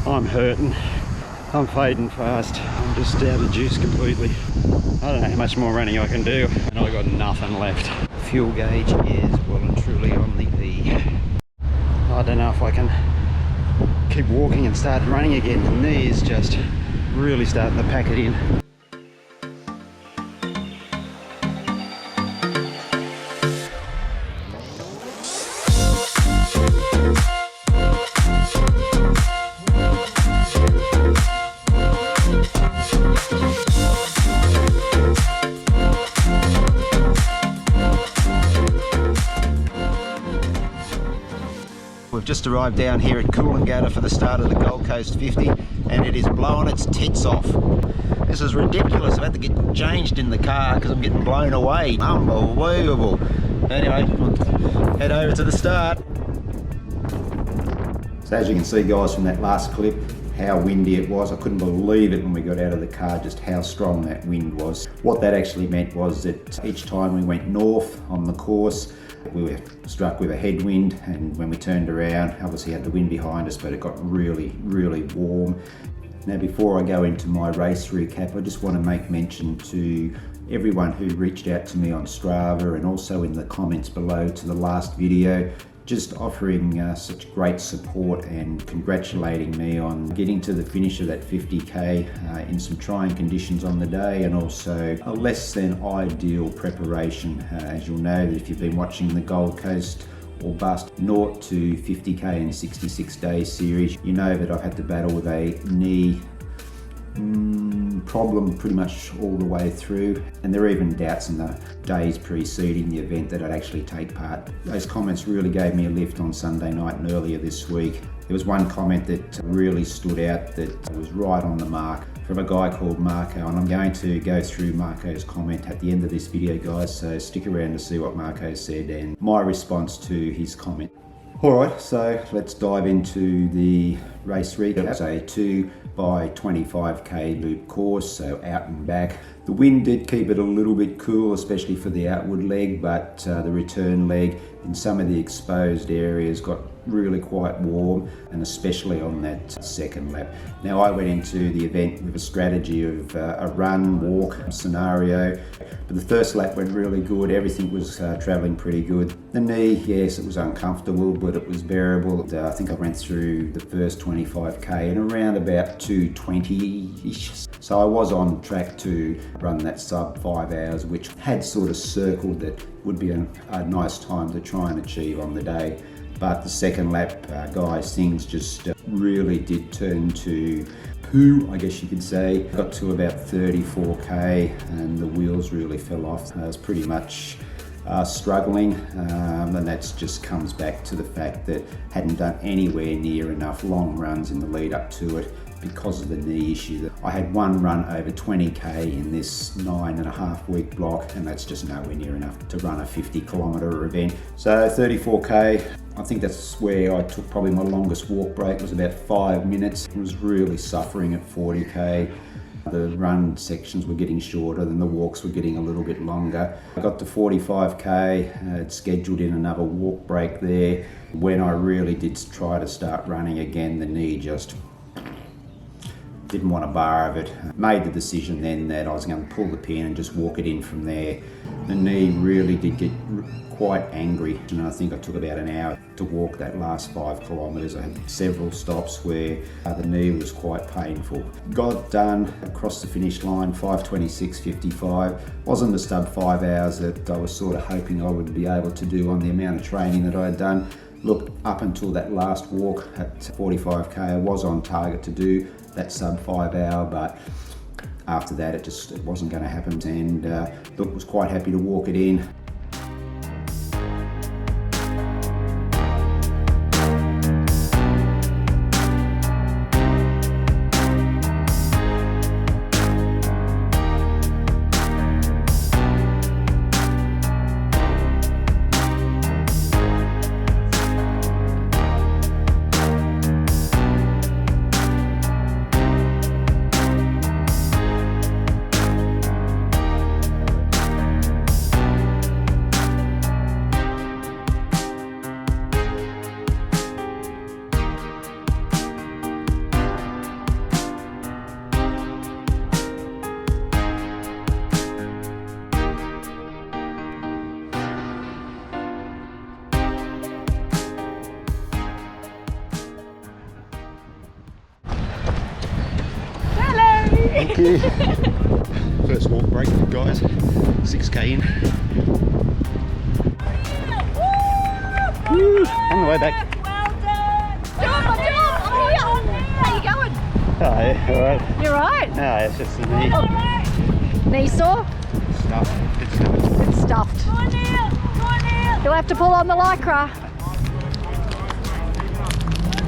I'm hurting. I'm fading fast. I'm just out of juice completely. I don't know how much more running I can do, and I got nothing left. Fuel gauge is well and truly on the E. I don't know if I can keep walking and start running again. The knee is just really starting to pack it in. We've just arrived down here at Coolangatta for the start of the Gold Coast 50, and it is blowing its tits off. This is ridiculous. I've had to get changed in the car because I'm getting blown away. Unbelievable. Anyway, we'll head over to the start. So as you can see, guys, from that last clip, how windy it was. I couldn't believe it when we got out of the car, just how strong that wind was. What that actually meant was that each time we went north on the course, we were struck with a headwind, and when we turned around, obviously had the wind behind us, but it got really, really warm. Now, before I go into my race recap, I just want to make mention to everyone who reached out to me on Strava and also in the comments below to the last video, just offering such great support and congratulating me on getting to the finish of that 50k in some trying conditions on the day, and also a less than ideal preparation. As you'll know, that if you've been watching the Gold Coast or Bust 0 to 50k in 66 days series, you know that I've had to battle with a knee problem pretty much all the way through, and there were even doubts in the days preceding the event that I'd actually take part. Those comments really gave me a lift on Sunday night and earlier this week. There was one comment that really stood out that was right on the mark from a guy called Marco, and I'm going to go through Marco's comment at the end of this video, guys, so stick around to see what Marco said and my response to his comment. Alright, so let's dive into the race recap. It's a 2 by 25k loop course, so out and back. The wind did keep it a little bit cool, especially for the outward leg, but the return leg in some of the exposed areas got really quite warm, and especially on that second lap. Now, I went into the event with a strategy of a run, walk scenario, but the first lap went really good. Everything was traveling pretty good. The knee, yes, it was uncomfortable, but it was bearable. I think I went through the first 25k in around about 2:20-ish. So I was on track to run that sub 5 hours, which had sort of circled that would be a nice time to try and achieve on the day. But the second lap, guys, things just really did turn to poo, I guess you could say. Got to about 34k and the wheels really fell off. I was pretty much struggling, and that just comes back to the fact that hadn't done anywhere near enough long runs in the lead up to it because of the knee issue. I had one run over 20k in this 9.5 week block, and that's just nowhere near enough to run a 50 kilometre event. So 34k, I think that's where I took probably my longest walk break, was about 5 minutes. I was really suffering at 40k. The run sections were getting shorter and the walks were getting a little bit longer. I got to 45k, had scheduled in another walk break there. When I really did try to start running again, the knee just didn't want a bar of it. Made the decision then that I was going to pull the pin and just walk it in from there. The knee really did get quite angry, and I think I took about an hour to walk that last 5 kilometres. I had several stops where the knee was quite painful. Got done across the finish line, 5:26.55. Wasn't the sub 5 hours that I was sort of hoping I would be able to do on the amount of training that I had done. Look, up until that last walk at 45k, I was on target to do that sub 5 hour, but after that it wasn't going to happen, and look, was quite happy to walk it in. Thank you. First walk break, guys. 6k in. Woo! On the way back. Well done. Oh, yeah. How you going? Oh, yeah, alright. You're right. No, it's just the knee. Knee sore? Stuff. It's stuff. It's stuffed. You'll have to pull on the lycra.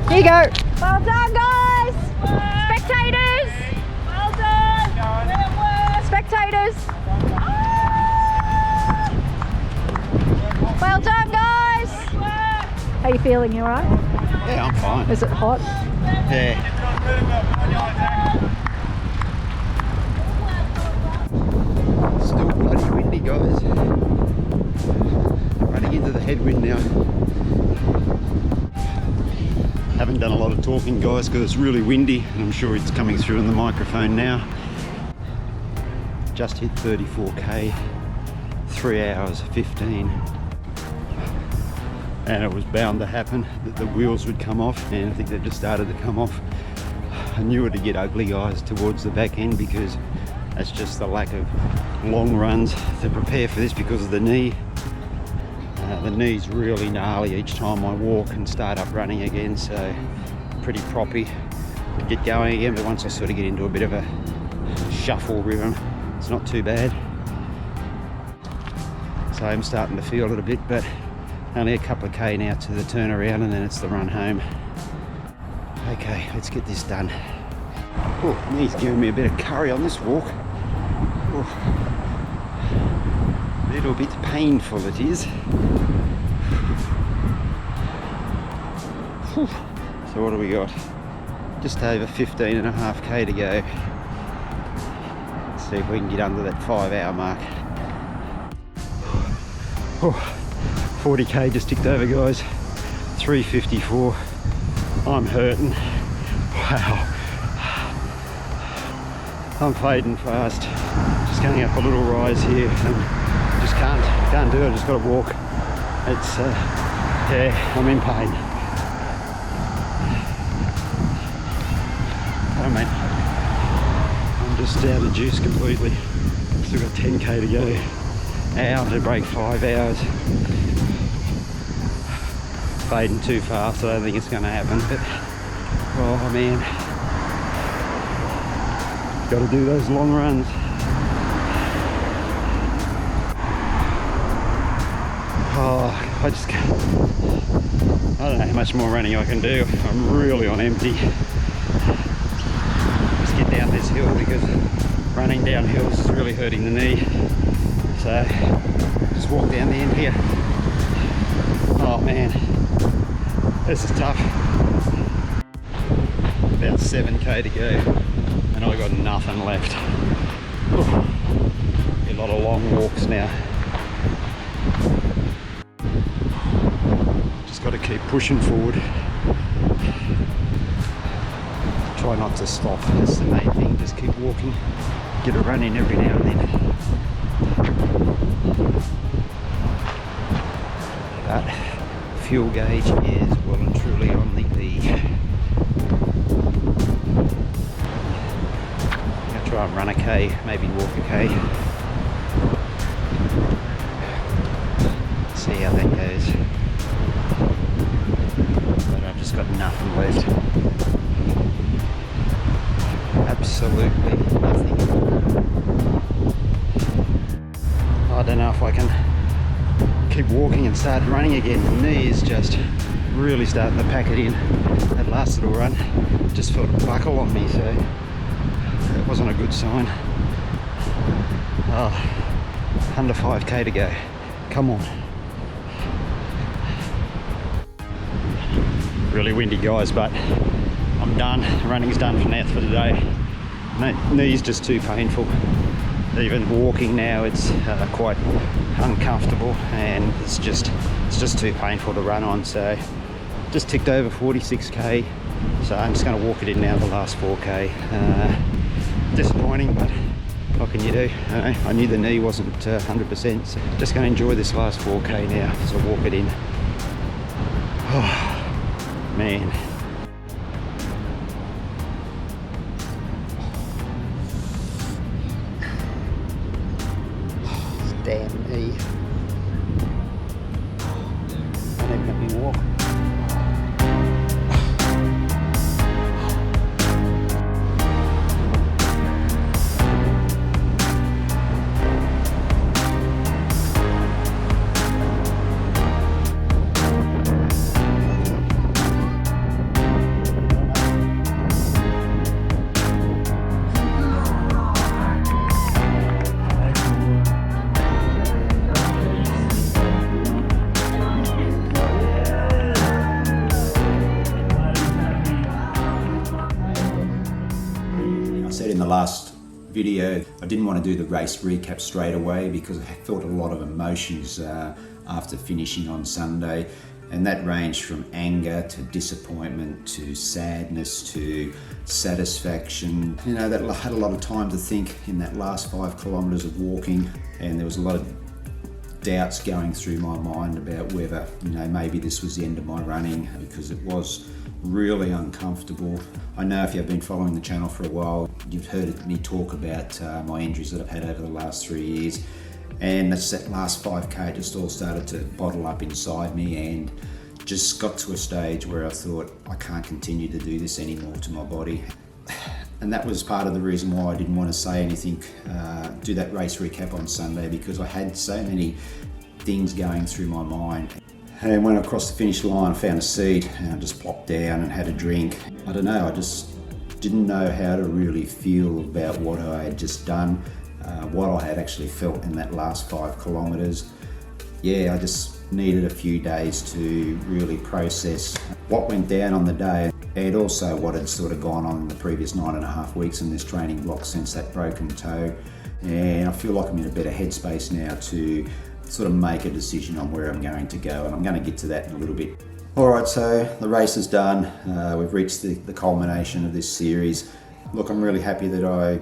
Here you go. Well done, guys. Spectators. Well done. Spectators. Well done, guys. How you feeling? You alright? Yeah, I'm fine. Is it hot? Yeah. Still bloody windy, guys. Running into the headwind now. Haven't done a lot of talking, guys, because it's really windy, and I'm sure it's coming through in the microphone now. Just hit 34k, 3 hours 15. And it was bound to happen that the wheels would come off, and I think they just started to come off. I knew it would get ugly, guys, towards the back end, because that's just the lack of long runs to prepare for this because of the knee. The knee's really gnarly each time I walk and start up running again, so pretty proppy to get going again, but once I sort of get into a bit of a shuffle rhythm, it's not too bad. So I'm starting to feel it a bit, but only a couple of k now to the turnaround, and then it's the run home. Okay, let's get this done. Oh, knee's giving me a bit of curry on this walk. Oh. Little bit painful it is. So what do we got? Just over 15.5k to go. Let's see if we can get under that 5 hour mark. 40k just ticked over, guys. 3:54. I'm hurting. Wow. I'm fading fast. Just going up a little rise here. Just can't do it. Just got to walk. It's yeah, I'm in pain. Oh man, I'm just out of juice completely. Still got 10k to go. Hour to break 5 hours. Fading too fast. I don't think it's going to happen. But oh man, got to do those long runs. Oh, I just can't. I don't know how much more running I can do. I'm really on empty. Just get down this hill because running down hills is really hurting the knee. So just walk down the end here. Oh man, this is tough. About 7k to go, and I've got nothing left. A lot of long walks now. Got to keep pushing forward. Try not to stop. That's the main thing. Just keep walking. Get a run in every now and then. But fuel gauge is well and truly on the E. I'm going to try and run a K, maybe walk a K. See how that goes. Just got nothing left. Absolutely nothing. I don't know if I can keep walking and start running again. The knee is just really starting to pack it in. That last little run just felt a buckle on me, so that wasn't a good sign. Oh, under 5k to go. Come on. Really windy, guys, but I'm done. Running's done for now for today. My knee's just too painful. Even walking now, it's quite uncomfortable, and it's just too painful to run on. So just ticked over 46k, so I'm just going to walk it in now the last 4k. Disappointing, but what can you do? I knew the knee wasn't 100%, so just going to enjoy this last 4k now, so walk it in. Oh. Man. said in the last video, I didn't want to do the race recap straight away because I felt a lot of emotions after finishing on Sunday, and that ranged from anger to disappointment to sadness to satisfaction. You know, that I had a lot of time to think in that last 5 kilometres of walking, and there was a lot of doubts going through my mind about whether, you know, maybe this was the end of my running, because it was really uncomfortable. I know if you've been following the channel for a while, you've heard me talk about my injuries that I've had over the last 3 years, and that's that last 5k just all started to bottle up inside me, and just got to a stage where I thought, I can't continue to do this anymore to my body. And that was part of the reason why I didn't want to say anything, do that race recap on Sunday, because I had so many things going through my mind. And when I crossed the finish line, I found a seat and I just plopped down and had a drink. I don't know, I just didn't know how to really feel about what I had just done, what I had actually felt in that last 5 kilometres. Yeah, I just needed a few days to really process what went down on the day, and also what had sort of gone on in the previous 9.5 weeks in this training block since that broken toe. And I feel like I'm in a better headspace now to sort of make a decision on where I'm going to go, and I'm going to get to that in a little bit. Alright, so the race is done. We've reached the culmination of this series. Look, I'm really happy that I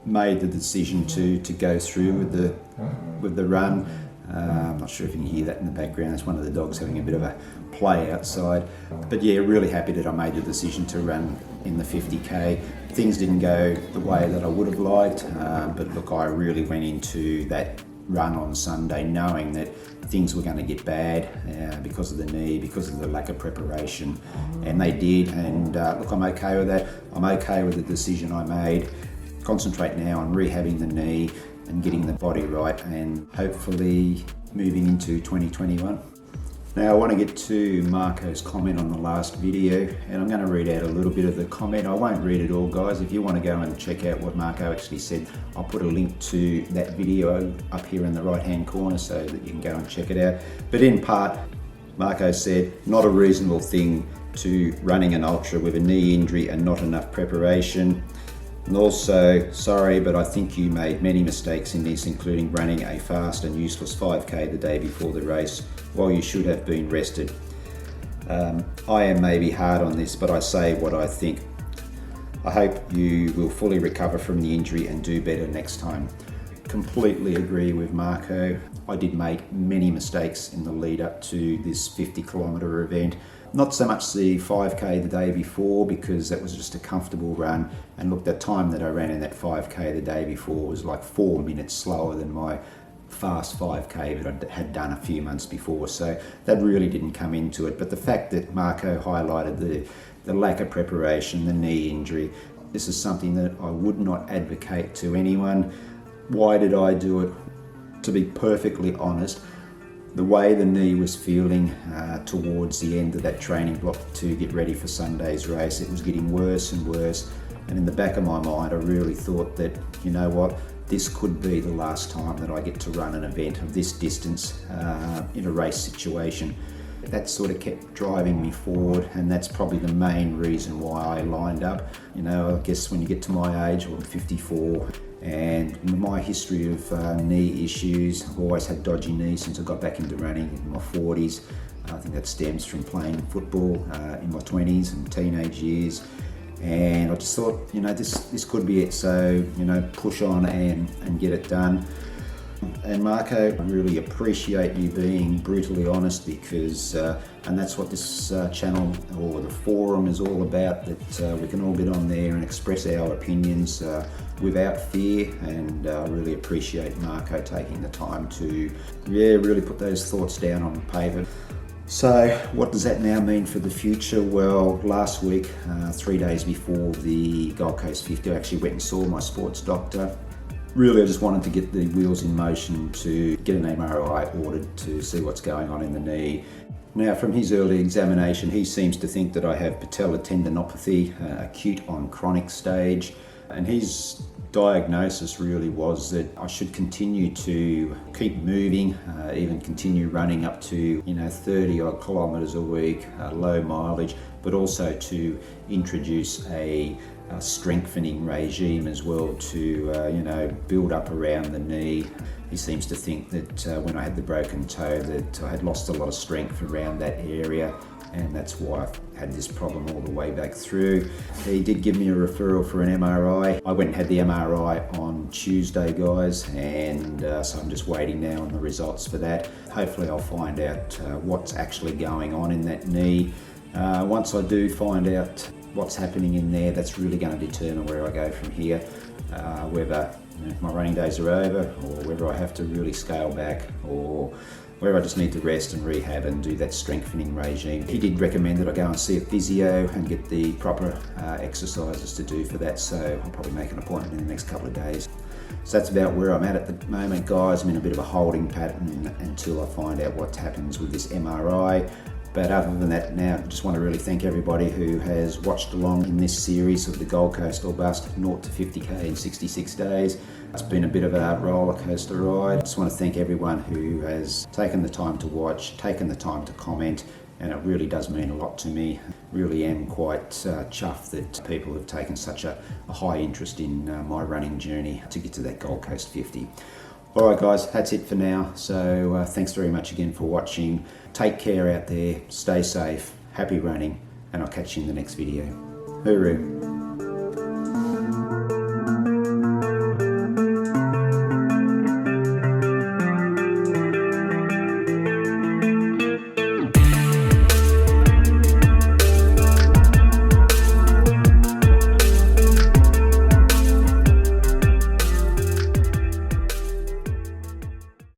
made the decision to go through with the run. I'm not sure if you can hear that in the background. It's one of the dogs having a bit of a play outside. But yeah, really happy that I made the decision to run in the 50k. Things didn't go the way that I would have liked, but look, I really went into that run on Sunday knowing that things were going to get bad because of the knee, because of the lack of preparation, and they did. And look, I'm okay with that. I'm okay with the decision I made. Concentrate now on rehabbing the knee and getting the body right, and hopefully moving into 2021. Now I want to get to Marco's comment on the last video, and I'm going to read out a little bit of the comment. I won't read it all, guys. If you want to go and check out what Marco actually said, I'll put a link to that video up here in the right hand corner so that you can go and check it out. But in part, Marco said, not a reasonable thing to running an ultra with a knee injury and not enough preparation. And also, sorry, but I think you made many mistakes in this, including running a fast and useless 5k the day before the race, while you should have been rested. I am maybe hard on this, but I say what I think. I hope you will fully recover from the injury and do better next time. Completely agree with Marco. I did make many mistakes in the lead up to this 50-kilometre event. Not so much the 5k the day before, because that was just a comfortable run. And look, the time that I ran in that 5k the day before was like 4 minutes slower than my fast 5k that I had done a few months before. So that really didn't come into it. But the fact that Marco highlighted the lack of preparation, the knee injury, this is something that I would not advocate to anyone. Why did I do it? To be perfectly honest, the way the knee was feeling towards the end of that training block to get ready for Sunday's race, it was getting worse and worse. And in the back of my mind, I really thought that, you know what, this could be the last time that I get to run an event of this distance in a race situation. That sort of kept driving me forward, and that's probably the main reason why I lined up. You know, I guess when you get to my age, I'm 54, and my history of knee issues, I've always had dodgy knees since I got back into running in my 40s. I think that stems from playing football in my 20s and teenage years. And I just thought, you know, this could be it. So, you know, push on and get it done. And Marco, I really appreciate you being brutally honest, because, and that's what this channel or the forum is all about, that we can all get on there and express our opinions without fear. And I really appreciate Marco taking the time to, really put those thoughts down on paper. So what does that now mean for the future? Well, last week, 3 days before the Gold Coast 50, I actually went and saw my sports doctor. Really, I just wanted to get the wheels in motion to get an MRI ordered to see what's going on in the knee. Now, from his early examination, he seems to think that I have patellar tendinopathy, acute on chronic stage, and he's diagnosis really was that I should continue to keep moving, even continue running up to 30 odd kilometres a week, low mileage, but also to introduce a strengthening regime as well to build up around the knee. He seems to think that when I had the broken toe that I had lost a lot of strength around that area, and that's why I've had this problem all the way back through. He did give me a referral for an MRI. I went and had the MRI on Tuesday, guys, and so I'm just waiting now on the results for that. Hopefully I'll find out what's actually going on in that knee. Once I do find out what's happening in there, that's really going to determine where I go from here, whether my running days are over, or whether I have to really scale back, or where I just need to rest and rehab and do that strengthening regime. He did recommend that I go and see a physio and get the proper exercises to do for that, so I'll probably make an appointment in the next couple of days. So that's about where I'm at the moment, guys. I'm in a bit of a holding pattern until I find out what happens with this MRI. But other than that, now I just want to really thank everybody who has watched along in this series of the Gold Coast or Bust 0 to 50k in 66 days. It's been a bit of a roller coaster ride. I just want to thank everyone who has taken the time to watch, taken the time to comment, and it really does mean a lot to me. Really am quite chuffed that people have taken such a high interest in my running journey to get to that Gold Coast 50. Alright guys, that's it for now. So thanks very much again for watching. Take care out there, stay safe, happy running, and I'll catch you in the next video. Hooroo!